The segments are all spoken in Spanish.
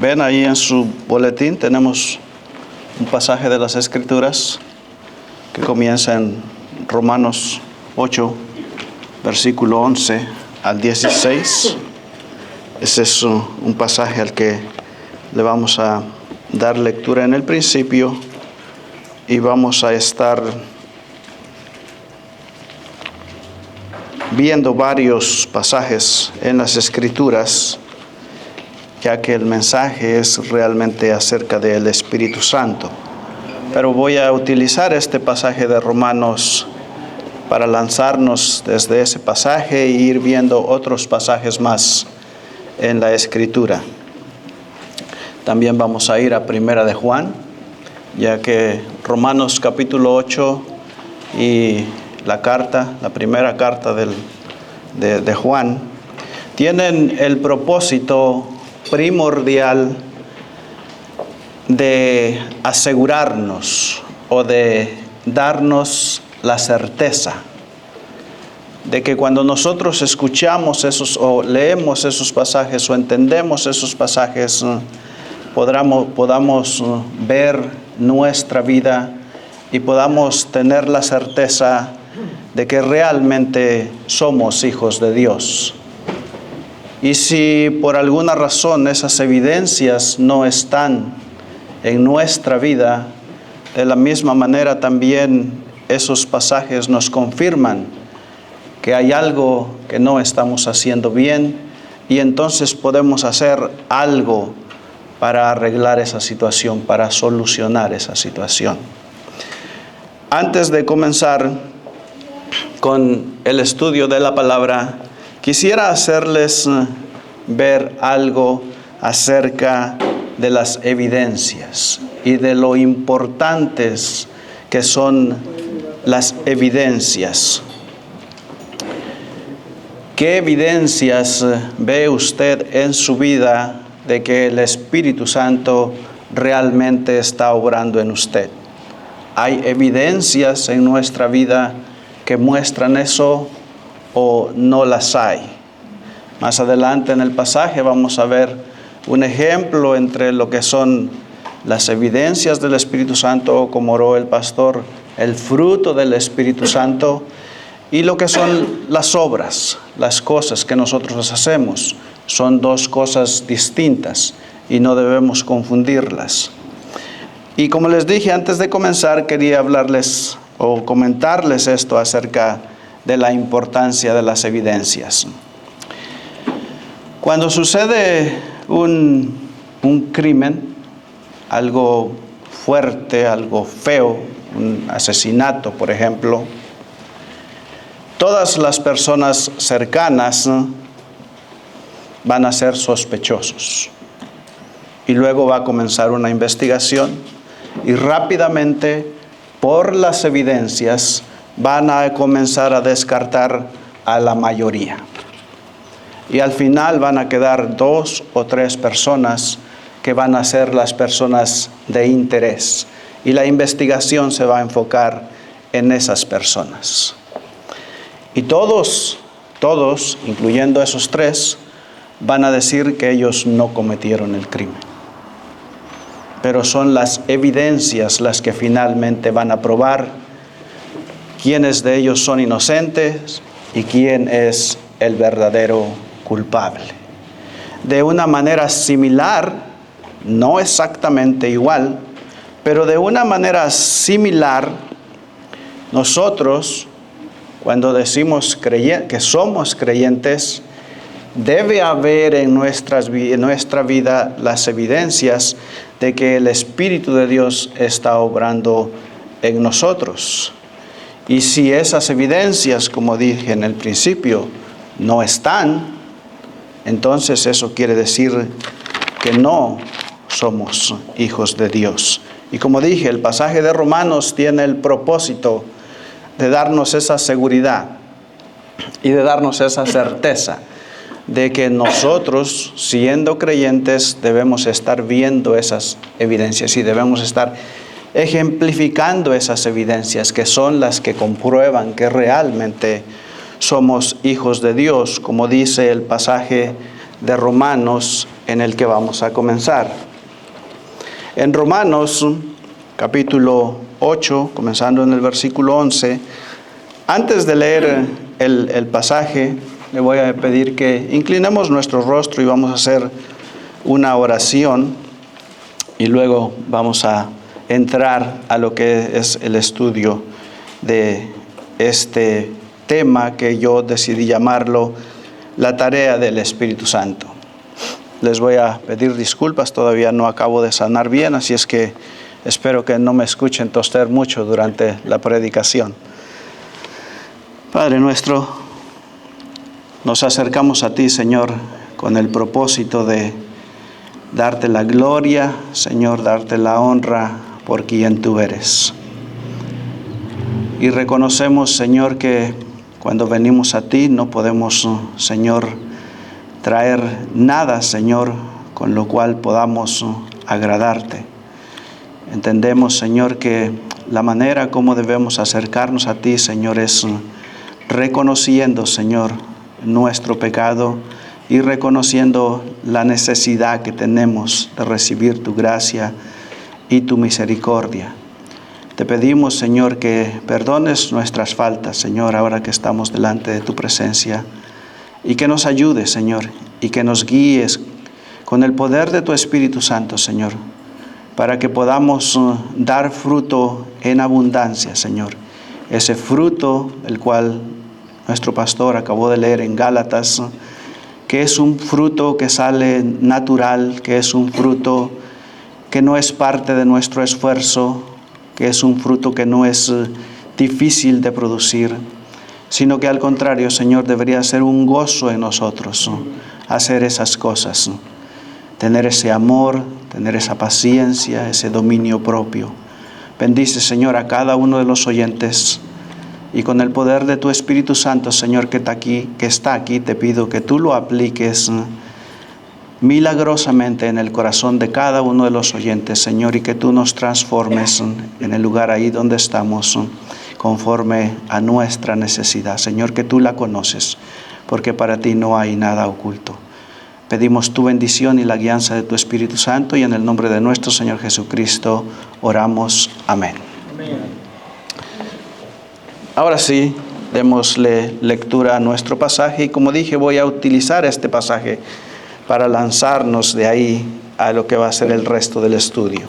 Ven ahí en su boletín, tenemos un pasaje de las Escrituras que comienza en Romanos 8, versículo 11 al 16. Ese es un pasaje al que le vamos a dar lectura en el principio y vamos a estar viendo varios pasajes en las Escrituras, ya que el mensaje es realmente acerca del Espíritu Santo. Pero voy a utilizar este pasaje de Romanos para lanzarnos desde ese pasaje e ir viendo otros pasajes más en la Escritura. También vamos a ir a Primera de Juan, ya que Romanos capítulo 8 y la primera carta de Juan, tienen el propósito primordial de asegurarnos o de darnos la certeza de que cuando nosotros escuchamos esos o leemos esos pasajes o entendemos esos pasajes, podamos ver nuestra vida y podamos tener la certeza de que realmente somos hijos de Dios. Y si por alguna razón esas evidencias no están en nuestra vida, de la misma manera también esos pasajes nos confirman que hay algo que no estamos haciendo bien y entonces podemos hacer algo para arreglar esa situación, para solucionar esa situación. Antes de comenzar con el estudio de la palabra, quisiera hacerles ver algo acerca de las evidencias y de lo importantes que son las evidencias. ¿Qué evidencias ve usted en su vida de que el Espíritu Santo realmente está obrando en usted? ¿Hay evidencias en nuestra vida que muestran eso o no las hay? Más adelante en el pasaje vamos a ver un ejemplo entre lo que son las evidencias del Espíritu Santo, o como oró el pastor, el fruto del Espíritu Santo, y lo que son las obras, las cosas que nosotros hacemos. Son dos cosas distintas y no debemos confundirlas. Y como les dije antes de comenzar, quería hablarles o comentarles esto acerca de la importancia de las evidencias. Cuando sucede un crimen, algo fuerte, algo feo, un asesinato, por ejemplo, todas las personas cercanas van a ser sospechosos. Y luego va a comenzar una investigación y rápidamente, por las evidencias, van a comenzar a descartar a la mayoría. Y al final van a quedar 2 o 3 personas que van a ser las personas de interés. Y la investigación se va a enfocar en esas personas. Y todos, incluyendo esos 3, van a decir que ellos no cometieron el crimen. Pero son las evidencias las que finalmente van a probar quiénes de ellos son inocentes y quién es el verdadero culpable. De una manera similar, no exactamente igual, pero de una manera similar, nosotros, cuando decimos que somos creyentes, debe haber en nuestra vida las evidencias de que el Espíritu de Dios está obrando en nosotros. Y si esas evidencias, como dije en el principio, no están, entonces eso quiere decir que no somos hijos de Dios. Y como dije, el pasaje de Romanos tiene el propósito de darnos esa seguridad y de darnos esa certeza de que nosotros, siendo creyentes, debemos estar viendo esas evidencias y debemos estar ejemplificando esas evidencias que son las que comprueban que realmente somos hijos de Dios, como dice el pasaje de Romanos en el que vamos a comenzar. En Romanos, capítulo 8, comenzando en el versículo 11, antes de leer el pasaje, le voy a pedir que inclinemos nuestro rostro y vamos a hacer una oración y luego vamos a entrar a lo que es el estudio de este tema que yo decidí llamarlo la tarea del Espíritu Santo. Les voy a pedir disculpas, todavía no acabo de sanar bien, así es que espero que no me escuchen toser mucho durante la predicación. Padre nuestro, nos acercamos a ti, Señor, con el propósito de darte la gloria, Señor, darte la honra por quien tú eres. Y reconocemos, Señor, que cuando venimos a ti no podemos, Señor, traer nada, Señor, con lo cual podamos agradarte. Entendemos, Señor, que la manera como debemos acercarnos a ti, Señor, es reconociendo, Señor, nuestro pecado y reconociendo la necesidad que tenemos de recibir tu gracia y tu misericordia. Te pedimos, Señor, que perdones nuestras faltas, Señor, ahora que estamos delante de tu presencia, y que nos ayudes, Señor, y que nos guíes con el poder de tu Espíritu Santo, Señor, para que podamos dar fruto en abundancia, Señor. Ese fruto, el cual nuestro pastor acabó de leer en Gálatas, que es un fruto que sale natural, que es un fruto que no es parte de nuestro esfuerzo, que es un fruto que no es difícil de producir, sino que al contrario, Señor, debería ser un gozo en nosotros hacer esas cosas, tener ese amor, tener esa paciencia, ese dominio propio. Bendice, Señor, a cada uno de los oyentes y con el poder de tu Espíritu Santo, Señor, que está aquí, te pido que tú lo apliques milagrosamente en el corazón de cada uno de los oyentes, Señor, y que tú nos transformes en el lugar ahí donde estamos, conforme a nuestra necesidad. Señor, que tú la conoces, porque para ti no hay nada oculto. Pedimos tu bendición y la guianza de tu Espíritu Santo, y en el nombre de nuestro Señor Jesucristo oramos. Amén. Amén. Ahora sí, démosle lectura a nuestro pasaje, y como dije, voy a utilizar este pasaje para lanzarnos de ahí a lo que va a ser el resto del estudio.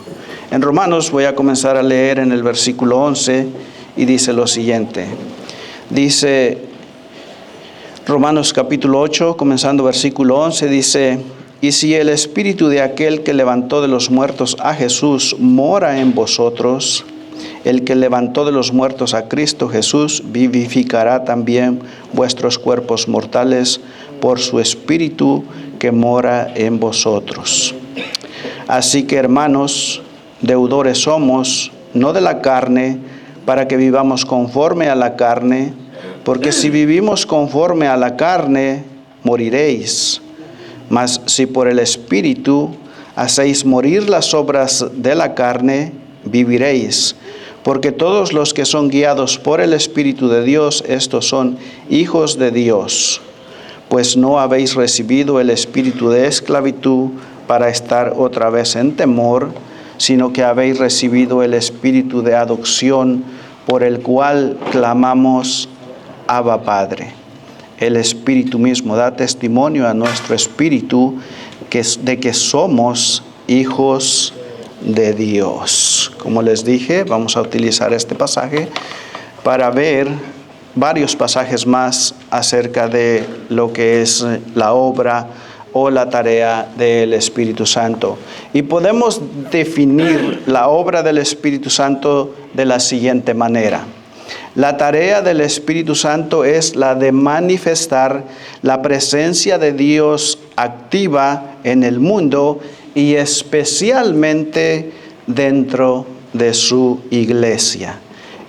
En Romanos voy a comenzar a leer en el versículo 11, y dice lo siguiente. Dice Romanos capítulo 8, comenzando versículo 11, dice: y si el espíritu de aquel que levantó de los muertos a Jesús mora en vosotros, el que levantó de los muertos a Cristo Jesús vivificará también vuestros cuerpos mortales por su espíritu que mora en vosotros. Así que, hermanos, deudores somos, no de la carne, para que vivamos conforme a la carne, porque si vivimos conforme a la carne, moriréis. Mas si por el Espíritu hacéis morir las obras de la carne, viviréis. Porque todos los que son guiados por el Espíritu de Dios, estos son hijos de Dios. Pues no habéis recibido el espíritu de esclavitud para estar otra vez en temor, sino que habéis recibido el espíritu de adopción, por el cual clamamos: Abba, Padre. El Espíritu mismo da testimonio a nuestro espíritu de que somos hijos de Dios. Como les dije, vamos a utilizar este pasaje para ver varios pasajes más acerca de lo que es la obra o la tarea del Espíritu Santo. Y podemos definir la obra del Espíritu Santo de la siguiente manera. La tarea del Espíritu Santo es la de manifestar la presencia de Dios activa en el mundo y especialmente dentro de su iglesia.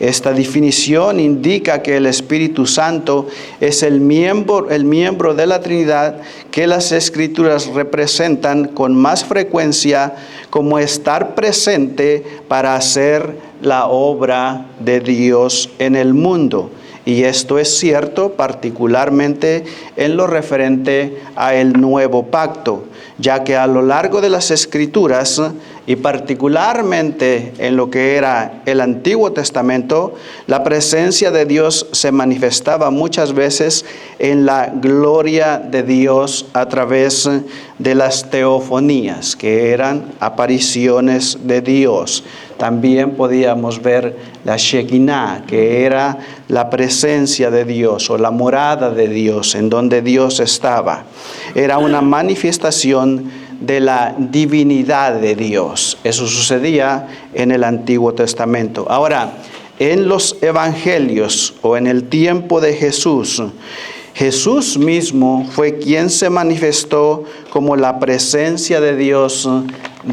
Esta definición indica que el Espíritu Santo es el miembro de la Trinidad que las Escrituras representan con más frecuencia como estar presente para hacer la obra de Dios en el mundo. Y esto es cierto particularmente en lo referente a el nuevo pacto, ya que a lo largo de las Escrituras, y particularmente en lo que era el Antiguo Testamento, la presencia de Dios se manifestaba muchas veces en la gloria de Dios a través de las teofonías, que eran apariciones de Dios. También podíamos ver la Shekinah, que era la presencia de Dios o la morada de Dios, en donde Dios estaba. Era una manifestación de la divinidad de Dios. Eso sucedía en el Antiguo Testamento. Ahora, en los evangelios o en el tiempo de Jesús, Jesús mismo fue quien se manifestó como la presencia de Dios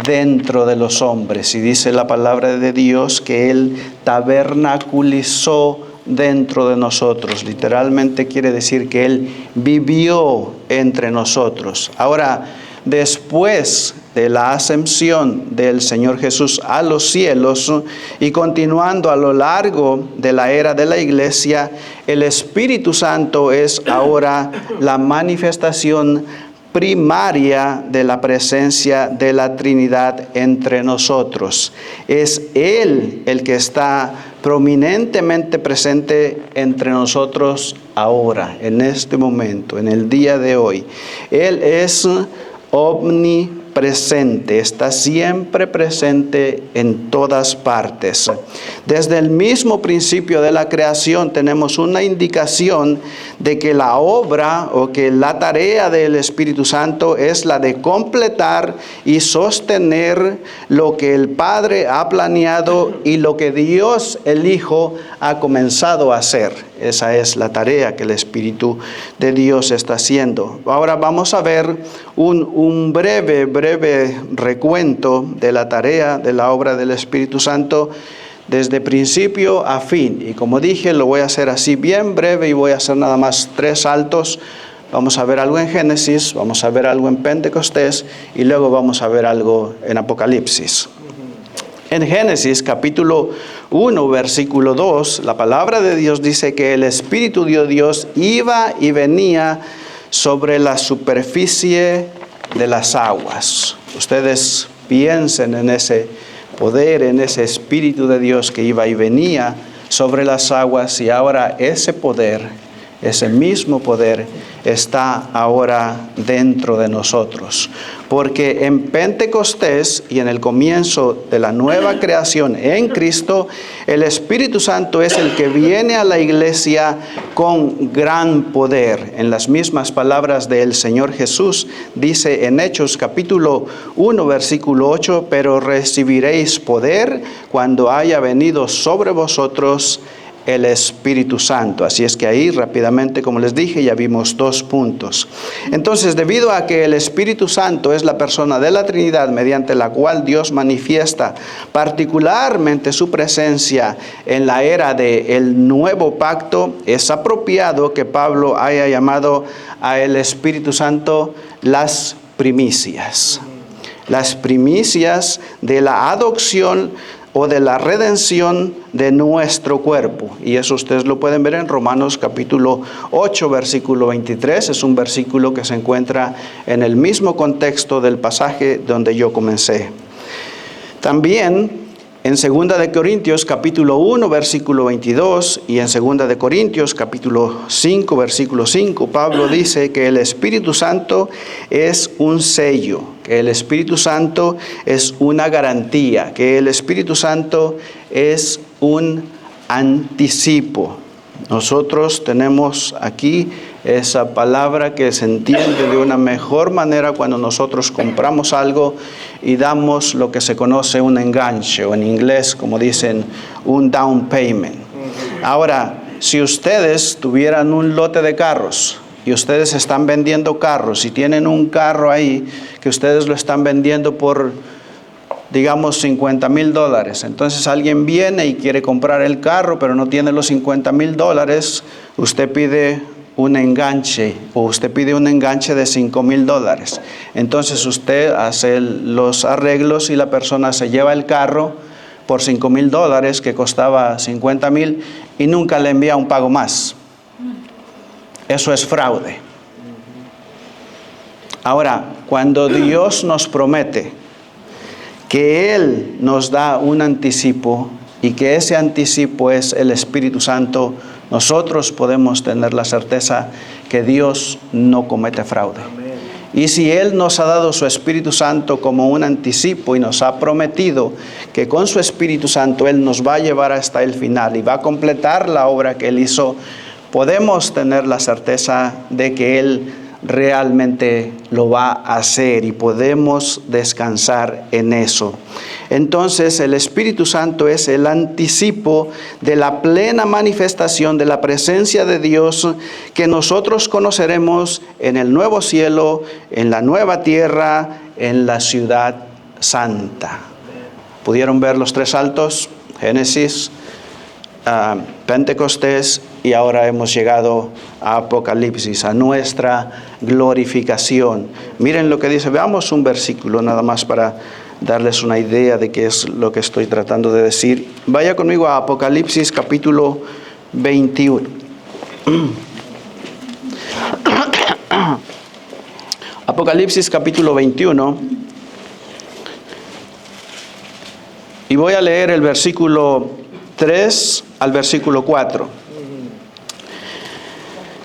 dentro de los hombres. Y dice la palabra de Dios que Él tabernaculizó dentro de nosotros. Literalmente quiere decir que Él vivió entre nosotros. Ahora, después de la ascensión del Señor Jesús a los cielos y continuando a lo largo de la era de la iglesia, el Espíritu Santo es ahora la manifestación primaria de la presencia de la Trinidad entre nosotros. Es Él el que está prominentemente presente entre nosotros ahora, en este momento, en el día de hoy. Él es omnipresente, está siempre presente en todas partes. Desde el mismo principio de la creación tenemos una indicación de que la obra o que la tarea del Espíritu Santo es la de completar y sostener lo que el Padre ha planeado y lo que Dios el Hijo ha comenzado a hacer. Esa es la tarea que el Espíritu de Dios está haciendo. Ahora vamos a ver un breve recuento de la tarea de la obra del Espíritu Santo desde principio a fin. Y como dije, lo voy a hacer así bien breve y voy a hacer nada más 3 saltos. Vamos a ver algo en Génesis, vamos a ver algo en Pentecostés y luego vamos a ver algo en Apocalipsis. En Génesis capítulo 1, versículo 2, la palabra de Dios dice que el Espíritu de Dios iba y venía sobre la superficie de las aguas. Ustedes piensen en ese poder, en ese Espíritu de Dios que iba y venía sobre las aguas, y ahora ese poder, ese mismo poder está ahora dentro de nosotros. Porque en Pentecostés y en el comienzo de la nueva creación en Cristo, el Espíritu Santo es el que viene a la iglesia con gran poder. En las mismas palabras del Señor Jesús, dice en Hechos capítulo 1, versículo 8, pero recibiréis poder cuando haya venido sobre vosotros el Espíritu Santo. Así es que ahí rápidamente, como les dije, ya vimos 2 puntos. Entonces, debido a que el Espíritu Santo es la persona de la Trinidad mediante la cual Dios manifiesta particularmente su presencia en la era del nuevo pacto, es apropiado que Pablo haya llamado a el Espíritu Santo las primicias. Las primicias de la adopción o de la redención de nuestro cuerpo. Y eso ustedes lo pueden ver en Romanos capítulo 8, versículo 23. Es un versículo que se encuentra en el mismo contexto del pasaje donde yo comencé. También en 2 de Corintios capítulo 1, versículo 22, y en 2 de Corintios capítulo 5, versículo 5, Pablo dice que el Espíritu Santo es un sello, que el Espíritu Santo es una garantía, que el Espíritu Santo es un anticipo. Nosotros tenemos aquí esa palabra que se entiende de una mejor manera cuando nosotros compramos algo y damos lo que se conoce un enganche, o en inglés, como dicen, un down payment. Ahora, si ustedes tuvieran un lote de carros y ustedes están vendiendo carros y tienen un carro ahí que ustedes lo están vendiendo por, digamos, $50,000. Entonces alguien viene y quiere comprar el carro, pero no tiene los $50,000. Usted pide un enganche, o usted pide un enganche de $5,000. Entonces usted hace los arreglos y la persona se lleva el carro por $5,000 que costaba $50,000 y nunca le envía un pago más. Eso es fraude. Ahora, cuando Dios nos promete que Él nos da un anticipo y que ese anticipo es el Espíritu Santo, nosotros podemos tener la certeza que Dios no comete fraude. Amén. Y si Él nos ha dado su Espíritu Santo como un anticipo y nos ha prometido que con su Espíritu Santo Él nos va a llevar hasta el final y va a completar la obra que Él hizo, podemos tener la certeza de que Él realmente lo va a hacer y podemos descansar en eso. Entonces el Espíritu Santo es el anticipo de la plena manifestación de la presencia de Dios que nosotros conoceremos en el nuevo cielo, en la nueva tierra, en la ciudad santa. ¿Pudieron ver los tres saltos? Génesis, Pentecostés, y ahora hemos llegado a Apocalipsis, a nuestra glorificación. Miren lo que dice, veamos un versículo nada más para darles una idea de qué es lo que estoy tratando de decir. Vaya conmigo a Apocalipsis capítulo 21. Apocalipsis capítulo 21. Y voy a leer el versículo 3 al versículo 4.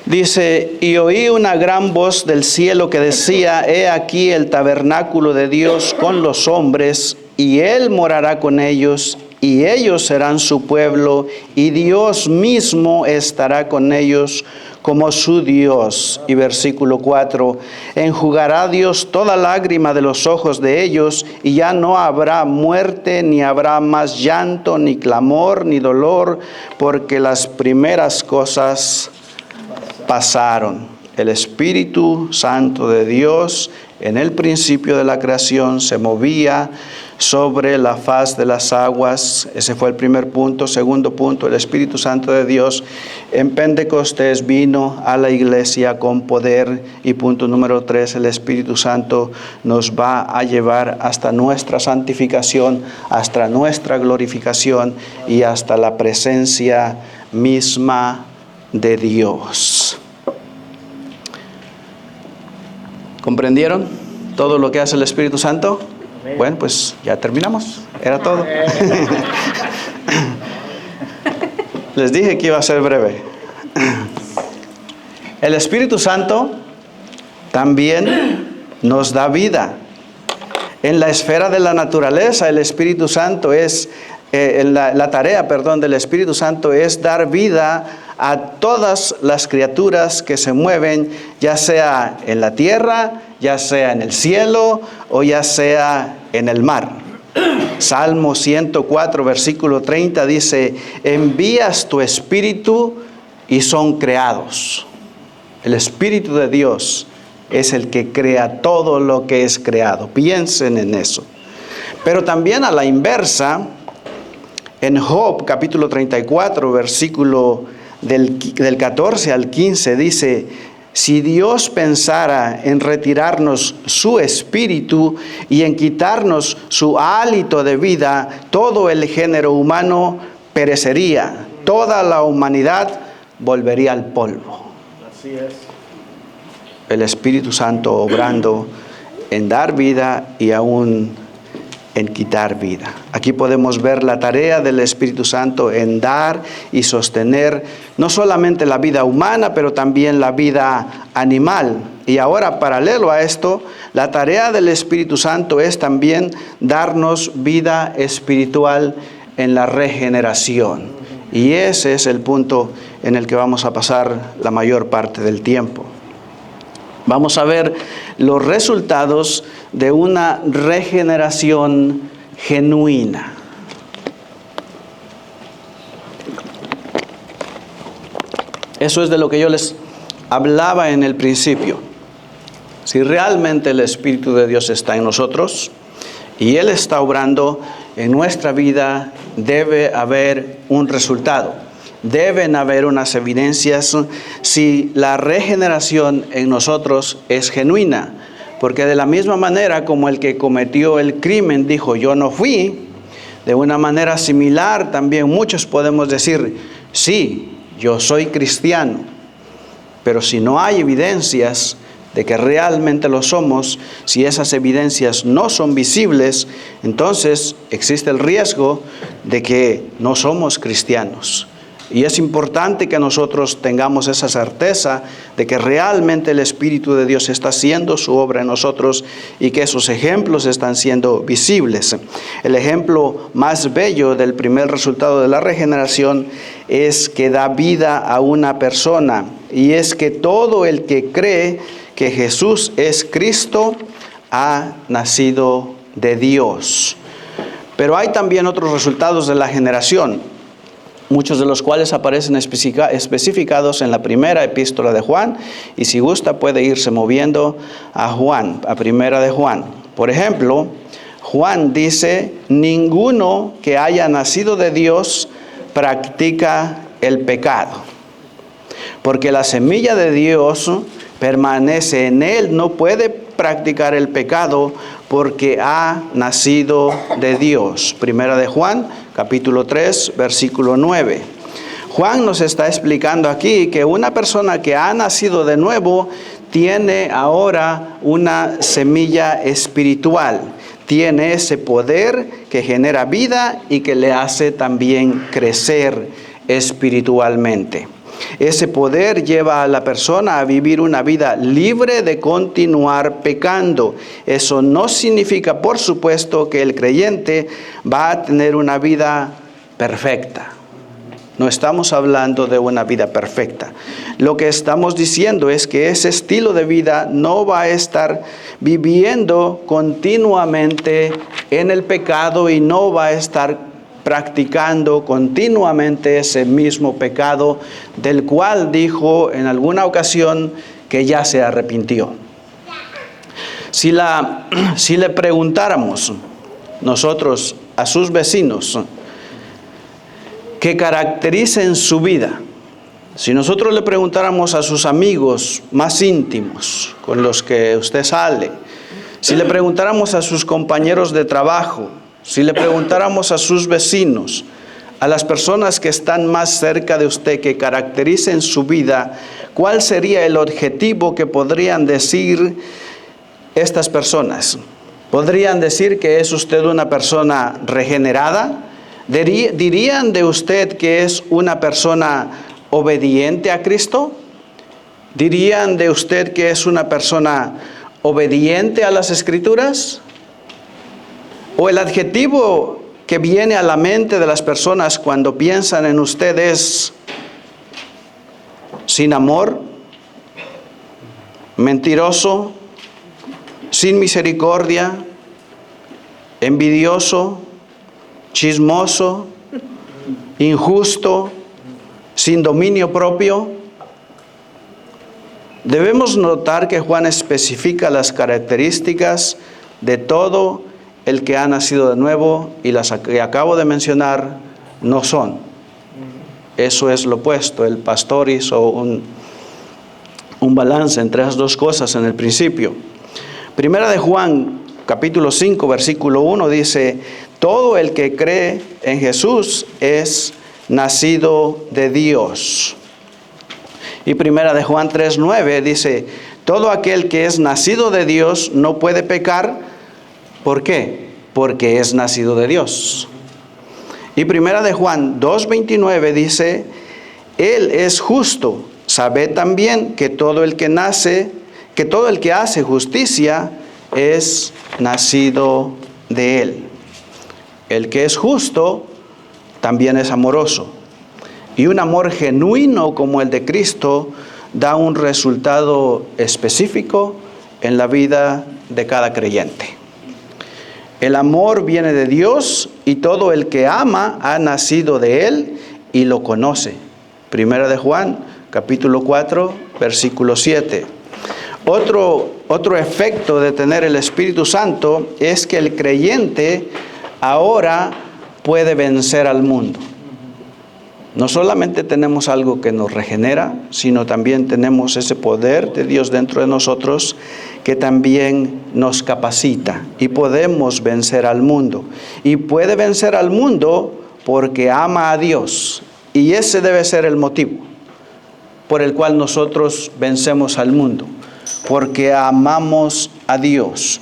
Dice, y oí una gran voz del cielo que decía, he aquí el tabernáculo de Dios con los hombres, y Él morará con ellos, y ellos serán su pueblo, y Dios mismo estará con ellos como su Dios. Y versículo 4, enjugará Dios toda lágrima de los ojos de ellos, y ya no habrá muerte, ni habrá más llanto, ni clamor, ni dolor, porque las primeras cosas pasaron. El Espíritu Santo de Dios en el principio de la creación se movía sobre la faz de las aguas. Ese fue el primer punto. Segundo punto, el Espíritu Santo de Dios en Pentecostés vino a la iglesia con poder. Y punto número 3, el Espíritu Santo nos va a llevar hasta nuestra santificación, hasta nuestra glorificación y hasta la presencia misma de Dios. ¿Comprendieron todo lo que hace el Espíritu Santo? Amén. Bueno, pues ya terminamos. Era todo. Les dije que iba a ser breve. El Espíritu Santo también nos da vida. En la esfera de la naturaleza, el Espíritu Santo es, la tarea del Espíritu Santo es dar vida a todas las criaturas que se mueven, ya sea en la tierra, ya sea en el cielo o ya sea en el mar. Salmo 104, versículo 30 dice, envías tu espíritu y son creados. El Espíritu de Dios es el que crea todo lo que es creado. Piensen en eso. Pero también a la inversa, en Job capítulo 34, versículo del 14 al 15 dice, si Dios pensara en retirarnos su espíritu y en quitarnos su hálito de vida, todo el género humano perecería, toda la humanidad volvería al polvo. Así es. El Espíritu Santo obrando en dar vida y aún en quitar vida. Aquí podemos ver la tarea del Espíritu Santo en dar y sostener no solamente la vida humana, pero también la vida animal. Y ahora, paralelo a esto, la tarea del Espíritu Santo es también darnos vida espiritual en la regeneración. Y ese es el punto en el que vamos a pasar la mayor parte del tiempo. Vamos a ver los resultados de una regeneración genuina. Eso es de lo que yo les hablaba en el principio. Si realmente el Espíritu de Dios está en nosotros y Él está obrando en nuestra vida, debe haber un resultado. Deben haber unas evidencias si la regeneración en nosotros es genuina. Porque de la misma manera como el que cometió el crimen dijo, yo no fui, de una manera similar también muchos podemos decir, sí, yo soy cristiano. Pero si no hay evidencias, de que realmente lo somos, si esas evidencias no son visibles, entonces existe el riesgo de que no somos cristianos. Y es importante que nosotros tengamos esa certeza de que realmente el Espíritu de Dios está haciendo su obra en nosotros y que esos ejemplos están siendo visibles. El ejemplo más bello del primer resultado de la regeneración es que da vida a una persona, y es que todo el que cree que Jesús es Cristo ha nacido de Dios. Pero hay también otros resultados de la generación, muchos de los cuales aparecen especificados en la primera epístola de Juan, y si gusta puede irse moviendo a Juan, a primera de Juan. Por ejemplo, Juan dice: ninguno que haya nacido de Dios practica el pecado, porque la semilla de Dios permanece en él, no puede practicar el pecado porque ha nacido de Dios. Primera de Juan, capítulo 3, versículo 9. Juan nos está explicando aquí que una persona que ha nacido de nuevo tiene ahora una semilla espiritual, tiene ese poder que genera vida y que le hace también crecer espiritualmente. Ese poder lleva a la persona a vivir una vida libre de continuar pecando. Eso no significa, por supuesto, que el creyente va a tener una vida perfecta. No estamos hablando de una vida perfecta. Lo que estamos diciendo es que ese estilo de vida no va a estar viviendo continuamente en el pecado y no va a estar practicando continuamente ese mismo pecado del cual dijo en alguna ocasión que ya se arrepintió. Si le preguntáramos nosotros a sus vecinos qué caractericen su vida, si nosotros le preguntáramos a sus amigos más íntimos con los que usted sale, si le preguntáramos a sus compañeros de trabajo, si le preguntáramos a sus vecinos, a las personas que están más cerca de usted, que caractericen su vida, ¿cuál sería el objetivo que podrían decir estas personas? ¿Podrían decir que es usted una persona regenerada? ¿Dirían de usted que es una persona obediente a Cristo? ¿Dirían de usted que es una persona obediente a las Escrituras? ¿O el adjetivo que viene a la mente de las personas cuando piensan en usted es sin amor, mentiroso, sin misericordia, envidioso, chismoso, injusto, sin dominio propio? Debemos notar que Juan especifica las características de todo el que ha nacido de nuevo, y las que acabo de mencionar no son. Eso es lo opuesto. El pastor hizo un balance entre esas dos cosas en el principio. Primera de Juan, capítulo 5, versículo 1 dice: todo el que cree en Jesús es nacido de Dios. Y primera de Juan 3:9 dice: todo aquel que es nacido de Dios no puede pecar. ¿Por qué? Porque es nacido de Dios. Y primera de Juan 2:29 dice: Él es justo. Sabed también que todo el que hace justicia es nacido de Él. El que es justo también es amoroso. Y un amor genuino como el de Cristo da un resultado específico en la vida de cada creyente. El amor viene de Dios, y todo el que ama ha nacido de Él y lo conoce. Primera de Juan, capítulo 4, versículo 7. Otro efecto de tener el Espíritu Santo es que el creyente ahora puede vencer al mundo. No solamente tenemos algo que nos regenera, sino también tenemos ese poder de Dios dentro de nosotros que también nos capacita, y podemos vencer al mundo. Y puede vencer al mundo porque ama a Dios, y ese debe ser el motivo por el cual nosotros vencemos al mundo. porque amamos a Dios.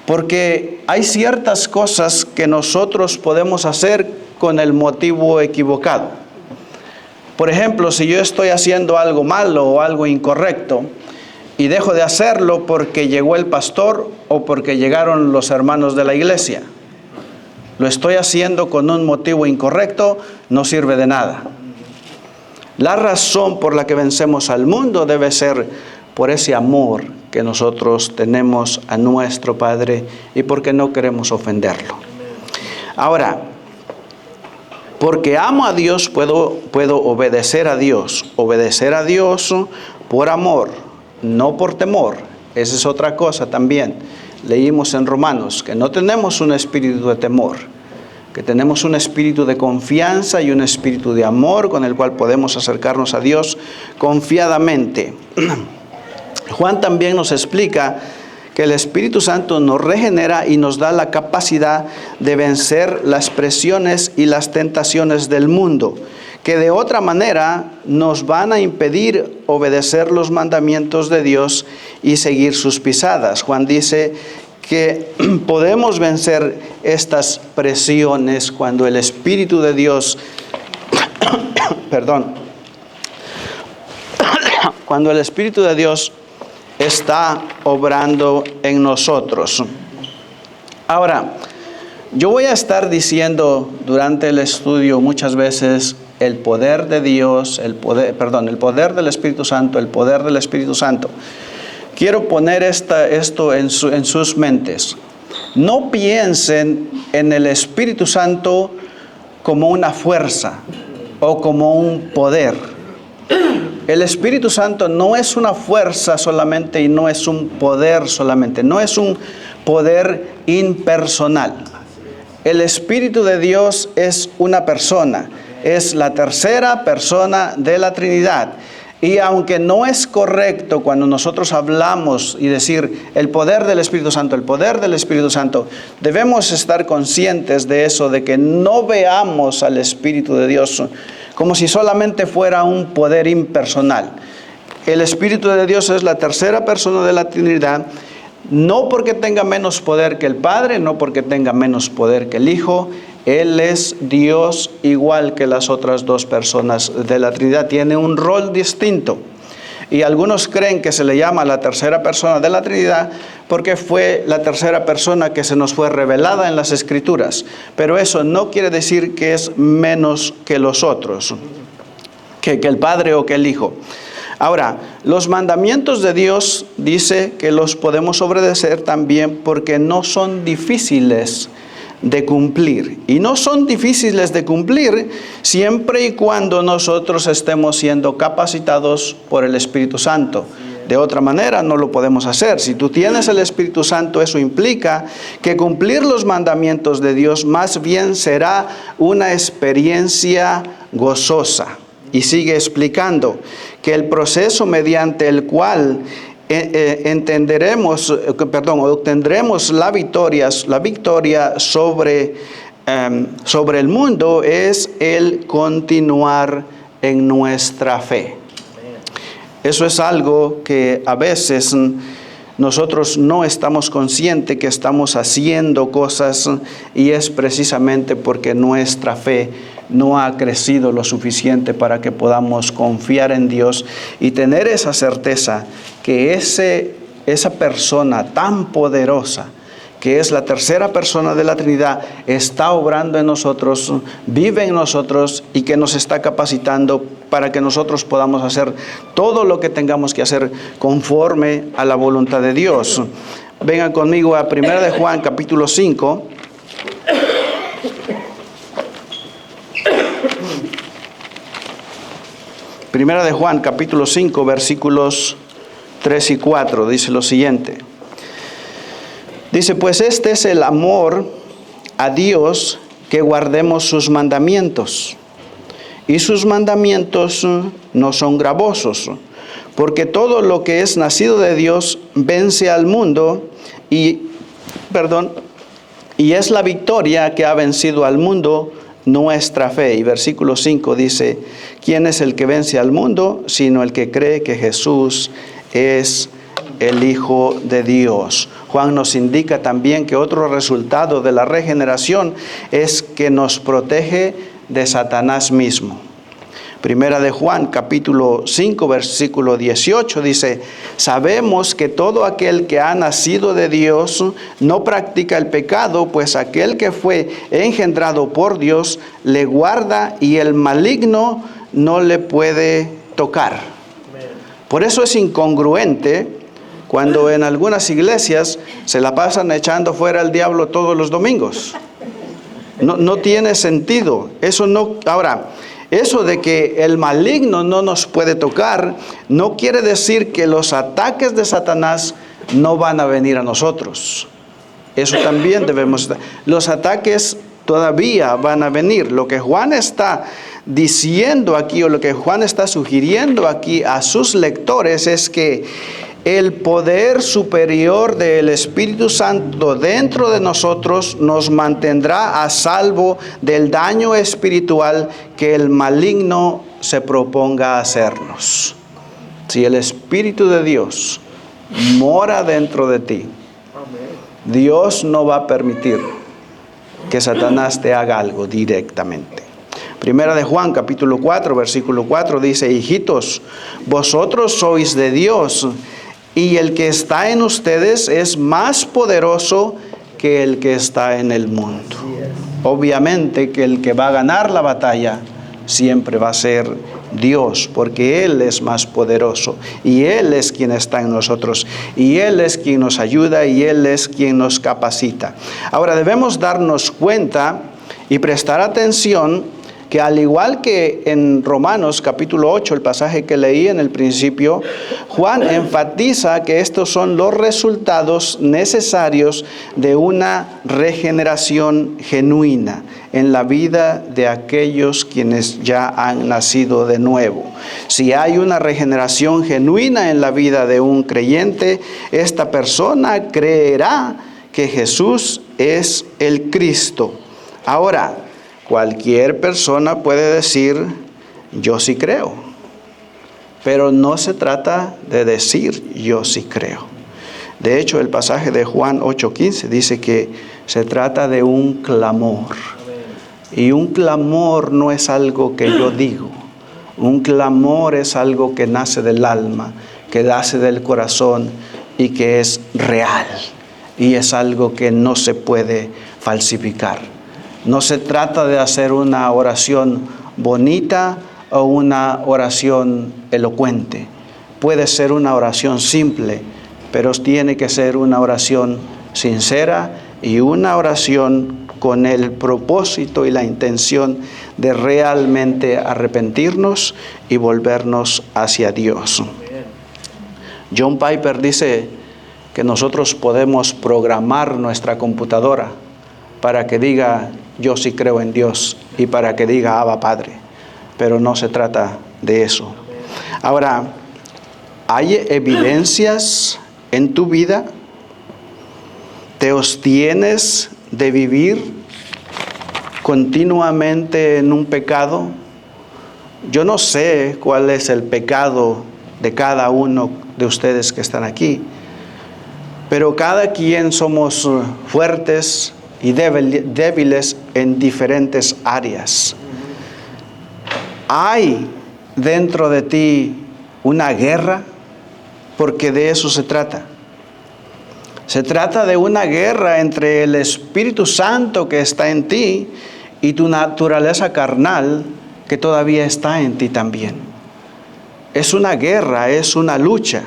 Porque hay ciertas cosas que nosotros podemos hacer con el motivo equivocado. Por ejemplo, si yo estoy haciendo algo malo o algo incorrecto y dejo de hacerlo porque llegó el pastor o porque llegaron los hermanos de la iglesia, lo estoy haciendo con un motivo incorrecto, no sirve de nada. La razón por la que vencemos al mundo debe ser por ese amor que nosotros tenemos a nuestro Padre y porque no queremos ofenderlo. Ahora, porque amo a Dios, puedo obedecer a Dios. Obedecer a Dios por amor, no por temor. Esa es otra cosa también. Leímos en Romanos que no tenemos un espíritu de temor, que tenemos un espíritu de confianza y un espíritu de amor con el cual podemos acercarnos a Dios confiadamente. Juan también nos explica que el Espíritu Santo nos regenera y nos da la capacidad de vencer las presiones y las tentaciones del mundo, que de otra manera nos van a impedir obedecer los mandamientos de Dios y seguir sus pisadas. Juan dice que podemos vencer estas presiones cuando el Espíritu de Dios, cuando el Espíritu de Dios está obrando en nosotros. Ahora, yo voy a estar diciendo durante el estudio muchas veces el poder de Dios, el poder del Espíritu Santo, el poder del Espíritu Santo. Quiero poner esto en sus mentes. No piensen en el Espíritu Santo como una fuerza o como un poder. El Espíritu Santo no es una fuerza solamente y no es un poder solamente. No es un poder impersonal. El Espíritu de Dios es una persona. Es la tercera persona de la Trinidad. Y aunque no es correcto cuando nosotros hablamos y decir el poder del Espíritu Santo, el poder del Espíritu Santo, debemos estar conscientes de eso, de que no veamos al Espíritu de Dios como si solamente fuera un poder impersonal. El Espíritu de Dios es la tercera persona de la Trinidad, no porque tenga menos poder que el Padre, no porque tenga menos poder que el Hijo. Él es Dios igual que las otras dos personas de la Trinidad. Tiene un rol distinto. Y algunos creen que se le llama la tercera persona de la Trinidad porque fue la tercera persona que se nos fue revelada en las Escrituras. Pero eso no quiere decir que es menos que los otros, que el Padre o que el Hijo. Ahora, los mandamientos de Dios dice que los podemos obedecer también porque no son difíciles de cumplir. Y no son difíciles de cumplir siempre y cuando nosotros estemos siendo capacitados por el Espíritu Santo. De otra manera no lo podemos hacer. Si tú tienes el Espíritu Santo, eso implica que cumplir los mandamientos de Dios más bien será una experiencia gozosa. Y sigue explicando que el proceso mediante el cual obtendremos la victoria sobre el mundo es el continuar en nuestra fe. Eso es algo que a veces nosotros no estamos conscientes que estamos haciendo cosas y es precisamente porque nuestra fe no ha crecido lo suficiente para que podamos confiar en Dios y tener esa certeza que esa persona tan poderosa, que es la tercera persona de la Trinidad, está obrando en nosotros, vive en nosotros y que nos está capacitando para que nosotros podamos hacer todo lo que tengamos que hacer conforme a la voluntad de Dios. Vengan conmigo a 1 de Juan capítulo 5. Primera de Juan, capítulo 5, versículos 3 y 4, dice lo siguiente. Dice, pues este es el amor a Dios, que guardemos sus mandamientos. Y sus mandamientos no son gravosos, porque todo lo que es nacido de Dios vence al mundo y es la victoria que ha vencido al mundo, nuestra fe. Y versículo 5 dice, ¿quién es el que vence al mundo? Sino el que cree que Jesús es el Hijo de Dios. Juan nos indica también que otro resultado de la regeneración es que nos protege de Satanás mismo. Primera de Juan, capítulo 5, versículo 18, dice: sabemos que todo aquel que ha nacido de Dios no practica el pecado, pues aquel que fue engendrado por Dios le guarda y el maligno no le puede tocar. Por eso es incongruente cuando en algunas iglesias se la pasan echando fuera al diablo todos los domingos. No tiene sentido. Eso no. Ahora, eso de que el maligno no nos puede tocar, no quiere decir que los ataques de Satanás no van a venir a nosotros. Eso también debemos. Los ataques todavía van a venir. Lo que Juan está diciendo aquí, o lo que Juan está sugiriendo aquí a sus lectores, es que el poder superior del Espíritu Santo dentro de nosotros nos mantendrá a salvo del daño espiritual que el maligno se proponga hacernos. Si el Espíritu de Dios mora dentro de ti, Dios no va a permitir que Satanás te haga algo directamente. Primera de Juan, capítulo 4, versículo 4 dice: hijitos, vosotros sois de Dios, y el que está en ustedes es más poderoso que el que está en el mundo. Obviamente que el que va a ganar la batalla siempre va a ser Dios, porque Él es más poderoso, y Él es quien está en nosotros, y Él es quien nos ayuda, y Él es quien nos capacita. Ahora debemos darnos cuenta y prestar atención que, al igual que en Romanos capítulo 8, el pasaje que leí en el principio, Juan enfatiza que estos son los resultados necesarios de una regeneración genuina en la vida de aquellos quienes ya han nacido de nuevo. Si hay una regeneración genuina en la vida de un creyente, esta persona creerá que Jesús es el Cristo. Ahora, cualquier persona puede decir: yo sí creo. Pero no se trata de decir yo sí creo. De hecho, el pasaje de Juan 8:15 dice que se trata de un clamor. Y un clamor no es algo que yo digo. Un clamor es algo que nace del alma, que nace del corazón y que es real. Y es algo que no se puede falsificar. No se trata de hacer una oración bonita o una oración elocuente. Puede ser una oración simple, pero tiene que ser una oración sincera y una oración con el propósito y la intención de realmente arrepentirnos y volvernos hacia Dios. John Piper dice que nosotros podemos programar nuestra computadora para que diga: yo sí creo en Dios, y para que diga: Abba Padre. Pero no se trata de eso. Ahora, ¿hay evidencias en tu vida? ¿Te abstienes de vivir continuamente en un pecado? Yo no sé cuál es el pecado de cada uno de ustedes que están aquí, pero cada quien somos fuertes y débiles en diferentes áreas. ¿Hay dentro de ti una guerra? Porque de eso se trata. Se trata de una guerra entre el Espíritu Santo que está en ti y tu naturaleza carnal que todavía está en ti también. Es una guerra, es una lucha.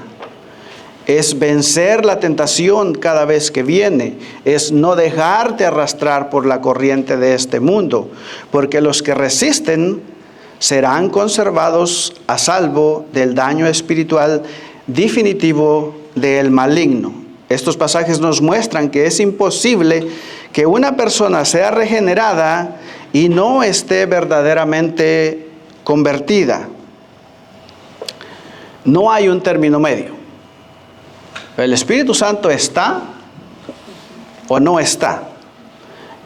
Es vencer la tentación cada vez que viene. Es no dejarte arrastrar por la corriente de este mundo. Porque los que resisten serán conservados a salvo del daño espiritual definitivo del maligno. Estos pasajes nos muestran que es imposible que una persona sea regenerada y no esté verdaderamente convertida. No hay un término medio. ¿El Espíritu Santo está o no está?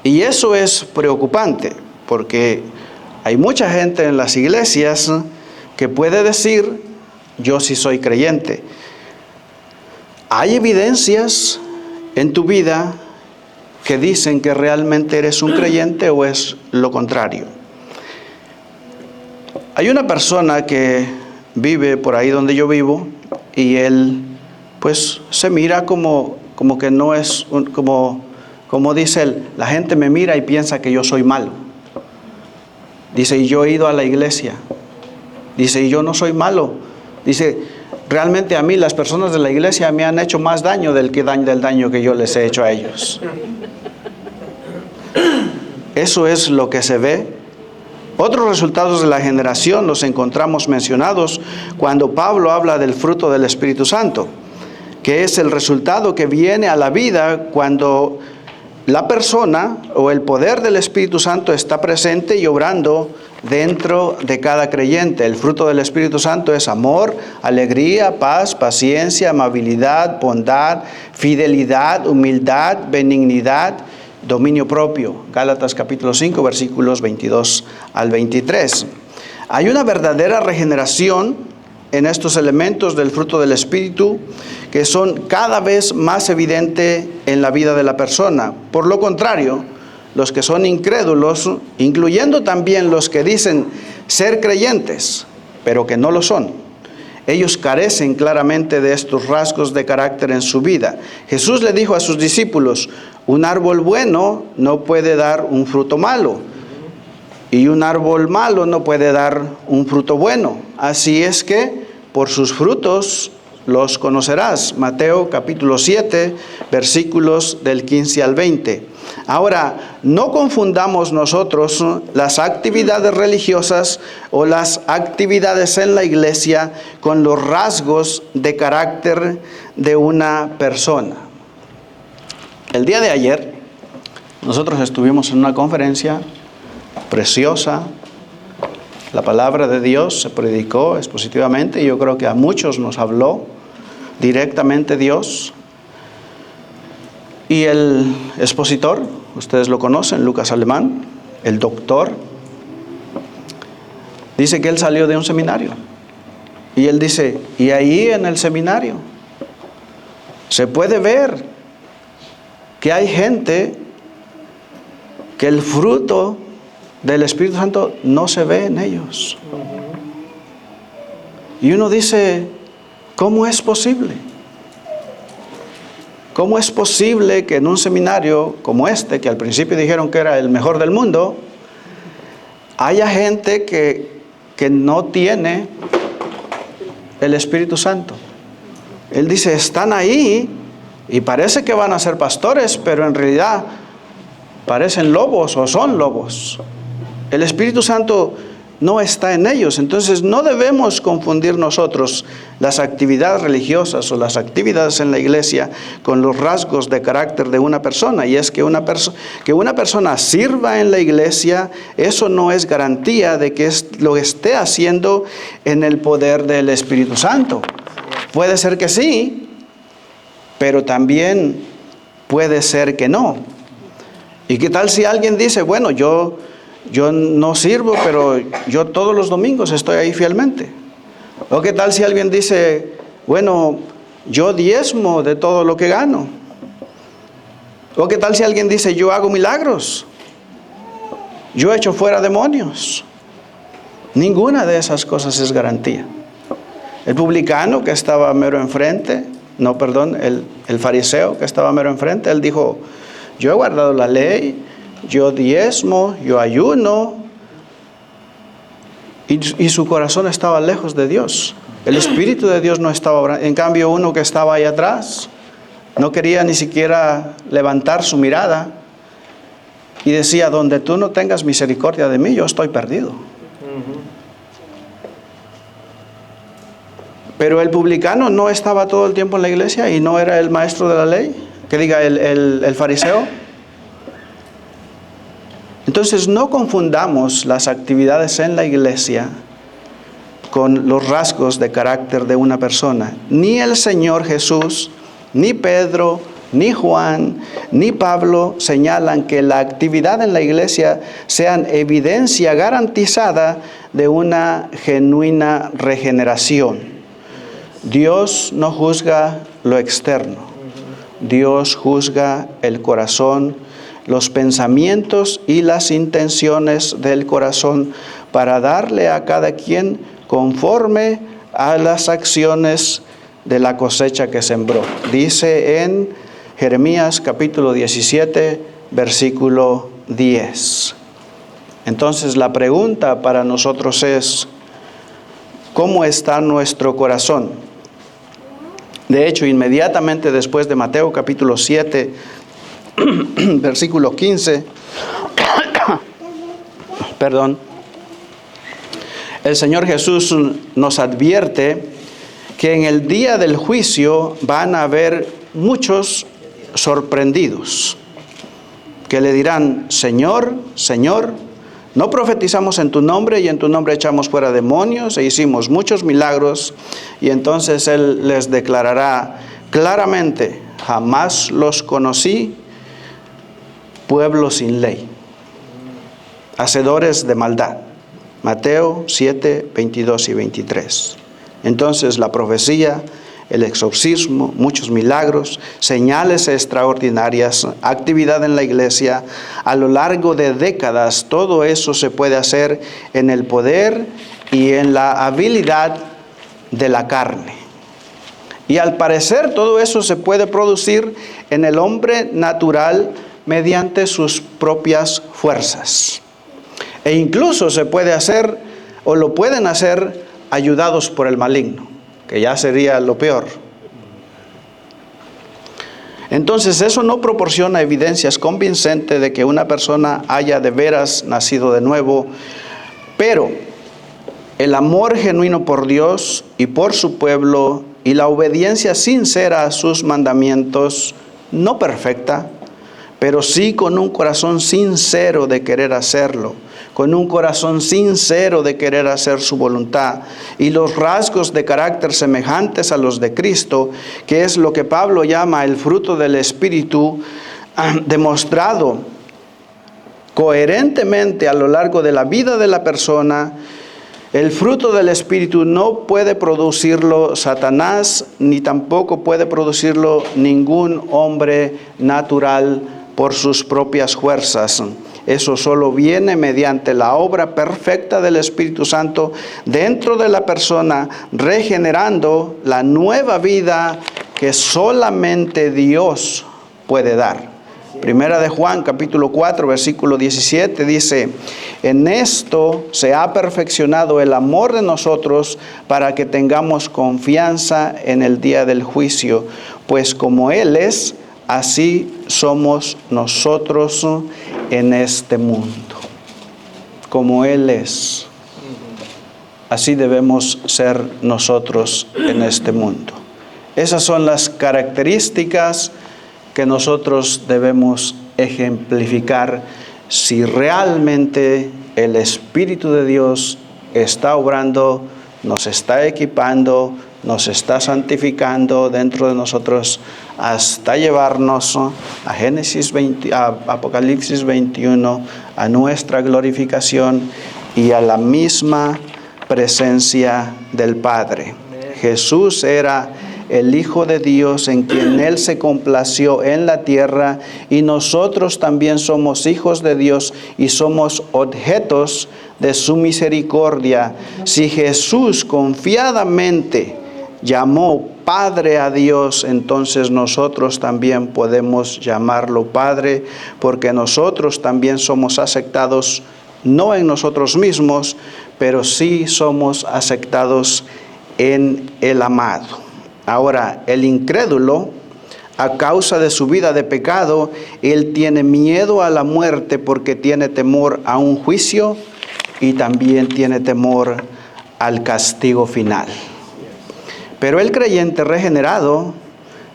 Y eso es preocupante, porque hay mucha gente en las iglesias que puede decir: yo sí soy creyente. Hay evidencias en tu vida que dicen que realmente eres un creyente o es lo contrario. Hay una persona que vive por ahí donde yo vivo y él pues se mira como que no es, como dice él, la gente me mira y piensa que yo soy malo. Dice, y yo he ido a la iglesia. Dice, y yo no soy malo. Dice, realmente a mí las personas de la iglesia me han hecho más daño del daño que yo les he hecho a ellos. Eso es lo que se ve. Otros resultados de la generación los encontramos mencionados cuando Pablo habla del fruto del Espíritu Santo, que es el resultado que viene a la vida cuando la persona o el poder del Espíritu Santo está presente y obrando dentro de cada creyente. El fruto del Espíritu Santo es amor, alegría, paz, paciencia, amabilidad, bondad, fidelidad, humildad, benignidad, dominio propio. Gálatas capítulo 5, versículos 22 al 23. Hay una verdadera regeneración en estos elementos del fruto del Espíritu que son cada vez más evidentes en la vida de la persona. Por lo contrario, los que son incrédulos, incluyendo también los que dicen ser creyentes, pero que no lo son, ellos carecen claramente de estos rasgos de carácter en su vida. Jesús le dijo a sus discípulos, un árbol bueno no puede dar un fruto malo, y un árbol malo no puede dar un fruto bueno. Así es que por sus frutos los conocerás. Mateo capítulo 7, versículos del 15 al 20. Ahora, no confundamos nosotros las actividades religiosas o las actividades en la iglesia con los rasgos de carácter de una persona. El día de ayer, nosotros estuvimos en una conferencia preciosa. La palabra de Dios se predicó expositivamente y yo creo que a muchos nos habló directamente Dios. Y el expositor, ustedes lo conocen, Lucas Alemán, el doctor, dice que él salió de un seminario. Y él dice, y ahí en el seminario se puede ver que hay gente que el fruto del Espíritu Santo no se ve en ellos. Y uno dice, ¿cómo es posible? ¿Cómo es posible que en un seminario como este, que al principio dijeron que era el mejor del mundo, haya gente que no tiene el Espíritu Santo? Él dice, están ahí y parece que van a ser pastores, pero en realidad parecen lobos o son lobos. El Espíritu Santo no está en ellos. Entonces no debemos confundir nosotros las actividades religiosas o las actividades en la iglesia con los rasgos de carácter de una persona. Y es que una persona sirva en la iglesia, eso no es garantía de que lo esté haciendo en el poder del Espíritu Santo. Puede ser que sí, pero también puede ser que no. ¿Y qué tal si alguien dice, bueno, yo no sirvo, pero yo todos los domingos estoy ahí fielmente? ¿O qué tal si alguien dice, bueno, yo diezmo de todo lo que gano? ¿O qué tal si alguien dice, yo hago milagros, yo echo fuera demonios? Ninguna de esas cosas es garantía. El publicano que estaba mero enfrente, el fariseo que estaba mero enfrente, él dijo, yo he guardado la ley, yo diezmo, yo ayuno, y su corazón estaba lejos de Dios. El Espíritu de Dios no estaba obrando. En cambio, uno que estaba ahí atrás no quería ni siquiera levantar su mirada y decía, donde tú no tengas misericordia de mí, yo estoy perdido. Pero el publicano no estaba todo el tiempo en la iglesia y no era el maestro de la ley, que diga el fariseo. Entonces no confundamos las actividades en la iglesia con los rasgos de carácter de una persona. Ni el Señor Jesús, ni Pedro, ni Juan, ni Pablo señalan que la actividad en la iglesia sean evidencia garantizada de una genuina regeneración. Dios no juzga lo externo. Dios juzga el corazón, los pensamientos y las intenciones del corazón para darle a cada quien conforme a las acciones de la cosecha que sembró. Dice en Jeremías capítulo 17, versículo 10. Entonces la pregunta para nosotros es, ¿cómo está nuestro corazón? De hecho, inmediatamente después de Mateo capítulo 7, versículo 15, el Señor Jesús nos advierte que en el día del juicio van a haber muchos sorprendidos, que le dirán, Señor, Señor, ¿no profetizamos en tu nombre y en tu nombre echamos fuera demonios e hicimos muchos milagros? Y entonces Él les declarará claramente, jamás los conocí, pueblo sin ley, hacedores de maldad. Mateo 7, 22 y 23. Entonces la profecía, el exorcismo, muchos milagros, señales extraordinarias, actividad en la iglesia, a lo largo de décadas, todo eso se puede hacer en el poder y en la habilidad de la carne. Y al parecer todo eso se puede producir en el hombre natural mediante sus propias fuerzas. E incluso se puede hacer, o lo pueden hacer, ayudados por el maligno, que ya sería lo peor. Entonces eso no proporciona evidencias convincentes de que una persona haya de veras nacido de nuevo, pero el amor genuino por Dios y por su pueblo y la obediencia sincera a sus mandamientos, no perfecta, pero sí con un corazón sincero de querer hacerlo, con un corazón sincero de querer hacer su voluntad, y los rasgos de carácter semejantes a los de Cristo, que es lo que Pablo llama el fruto del Espíritu, demostrado coherentemente a lo largo de la vida de la persona. El fruto del Espíritu no puede producirlo Satanás, ni tampoco puede producirlo ningún hombre natural por sus propias fuerzas. Eso solo viene mediante la obra perfecta del Espíritu Santo dentro de la persona, regenerando la nueva vida que solamente Dios puede dar. Primera de Juan, capítulo 4, versículo 17, dice, en esto se ha perfeccionado el amor de nosotros para que tengamos confianza en el día del juicio, pues como Él es, así somos nosotros en este mundo. Como Él es, así debemos ser nosotros en este mundo. Esas son las características que nosotros debemos ejemplificar si realmente el Espíritu de Dios está obrando, nos está equipando, nos está santificando dentro de nosotros hasta llevarnos a Apocalipsis 21, a nuestra glorificación y a la misma presencia del Padre. Jesús era el Hijo de Dios en quien Él se complació en la tierra, y nosotros también somos hijos de Dios y somos objetos de su misericordia. Si Jesús confiadamente llamó Padre a Dios, entonces nosotros también podemos llamarlo Padre, porque nosotros también somos aceptados, no en nosotros mismos, pero sí somos aceptados en el amado. Ahora, el incrédulo, a causa de su vida de pecado, él tiene miedo a la muerte porque tiene temor a un juicio y también tiene temor al castigo final. Pero el creyente regenerado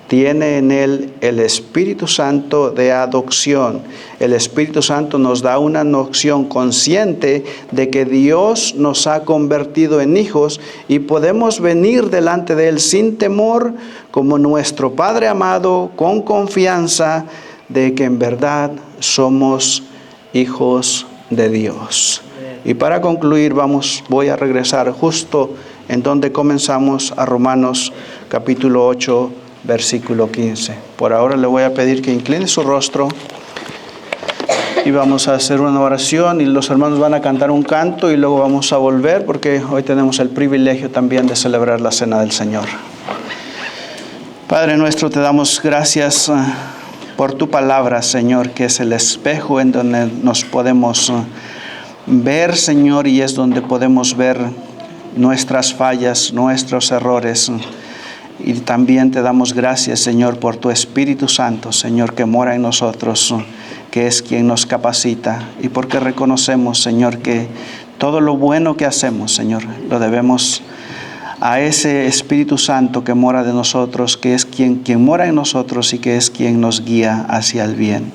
tiene en él el Espíritu Santo de adopción. El Espíritu Santo nos da una noción consciente de que Dios nos ha convertido en hijos y podemos venir delante de Él sin temor, como nuestro Padre amado, con confianza de que en verdad somos hijos de Dios. Y para concluir, voy a regresar justo en donde comenzamos, a Romanos capítulo 8, versículo 15. Por ahora le voy a pedir que incline su rostro y vamos a hacer una oración y los hermanos van a cantar un canto y luego vamos a volver porque hoy tenemos el privilegio también de celebrar la Cena del Señor. Padre nuestro, te damos gracias por tu palabra, Señor, que es el espejo en donde nos podemos ver, Señor, y es donde podemos ver nuestras fallas, nuestros errores. Y también te damos gracias, Señor, por tu Espíritu Santo, Señor, que mora en nosotros, que es quien nos capacita. Y porque reconocemos, Señor, que todo lo bueno que hacemos, Señor, lo debemos a ese Espíritu Santo que mora de nosotros, que es quien mora en nosotros y que es quien nos guía hacia el bien.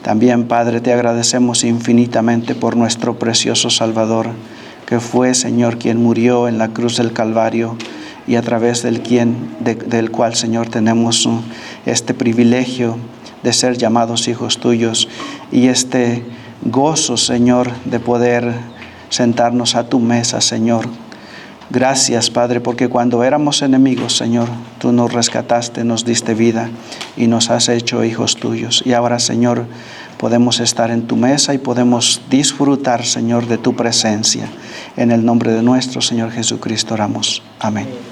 También, Padre, te agradecemos infinitamente por nuestro precioso Salvador, que fue, Señor, quien murió en la cruz del Calvario y a través del cual, Señor, tenemos este privilegio de ser llamados hijos tuyos y este gozo, Señor, de poder sentarnos a tu mesa, Señor. Gracias, Padre, porque cuando éramos enemigos, Señor, tú nos rescataste, nos diste vida y nos has hecho hijos tuyos. Y ahora, Señor, podemos estar en tu mesa y podemos disfrutar, Señor, de tu presencia. En el nombre de nuestro Señor Jesucristo oramos. Amén.